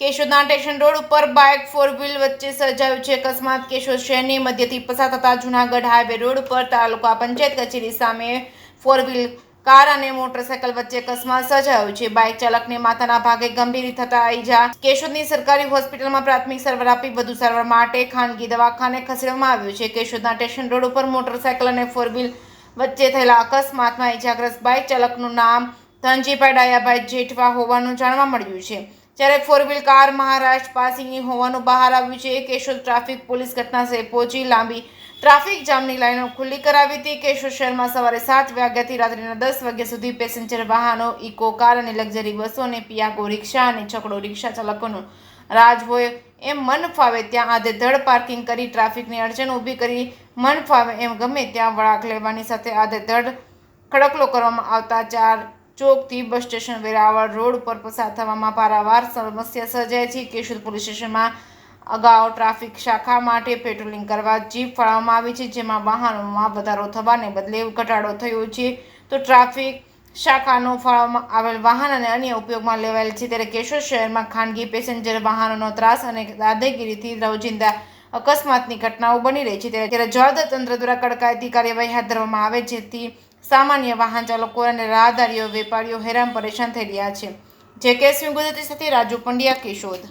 કેશોદના station road ઉપર bike four wheel વચ્ચે સર્જાયું છે અકસ્માત। કેશોદ શહેરની મધ્યથી પસાર થતા જૂનાગઢ હાઈવે રોડ ઉપર તાલુકા પંચાયત કચેરી સામે ફોર વ્હીલ કાર અને મોટરસાયકલ વચ્ચે અકસ્માત સર્જાયો છે। બાઇક ચાલકને માથાના ભાગે ગંભીર થતા ઈજા। કેશોદની સરકારી હોસ્પિટલમાં પ્રાથમિક સારવાર આપી વધુ સારવાર માટે ખાનગી દવાખાને ખસેડવામાં આવ્યું છે। કેશોદના સ્ટેશન રોડ ઉપર મોટરસાયકલ અને ફોર વ્હીલ વચ્ચે થયેલા અકસ્માતમાં ઈજાગ્રસ્ત બાઇક ચાલકનું નામ ધનજીભાઈ ડાયાભાઈ જેઠવા હોવાનું જાણવા મળ્યું છે, જ્યારે ફોર વ્હીલ કાર મહારાષ્ટ્ર પાસિંગની હોવાનું બહાર આવ્યું છે। કેશોદ ટ્રાફિક પોલીસ ઘટનાસ્થળે પહોંચી લાંબી ટ્રાફિક જામની લાઈનો ખુલ્લી કરાવી હતી। કેશોદ શહેરમાં સવારે 7 વાગ્યાથી રાત્રિના 10 વાગ્યા સુધી પેસેન્જર વાહનો, ઇકો કાર અને લક્ઝરી બસો અને પિયાગો રિક્ષા અને છકડો રિક્ષા ચાલકોનું રાજ હોય એમ મન ફાવે ત્યાં આધેધડ પાર્કિંગ કરી ટ્રાફિકની અડચણ ઊભી કરી મન ફાવે એમ ગમે ત્યાં વળાંક લેવાની સાથે આધેધડ ખડકલો કરવામાં આવતા 4 ચોકથી બસ સ્ટેશન વેરાવળ રોડ પર પસાર થવામાં પારાવાર સમસ્યા સર્જાય છે। કેશોદ પોલીસ સ્ટેશનમાં અગાઉ ટ્રાફિક શાખા માટે પેટ્રોલિંગ કરવા જીપ ફાળવવામાં આવી છે, જેમાં વાહનોમાં વધારો થવાને બદલે ઘટાડો થયો છે, તો ટ્રાફિક શાખાનો ફાળવવામાં આવેલ વાહન અને અન્ય ઉપયોગમાં લેવાયેલ છે। ત્યારે કેશોદ શહેરમાં ખાનગી પેસેન્જર વાહનોનો ત્રાસ અને દાદાગીરીથી રોજિંદા અકસ્માતની ઘટનાઓ બની રહી છે, ત્યારે જવાબદાર તંત્ર દ્વારા કડકાઈથી કાર્યવાહી હાથ ધરવામાં આવે, જેથી સામાન્ય વાહન ચાલકો અને રાહદારીઓ વેપારીઓ હેરાન પરેશાન થઈ રહ્યા છે। જે કેસમી ગુજરાતી સાથે રાજુ પંડ્યા, કેશોદ।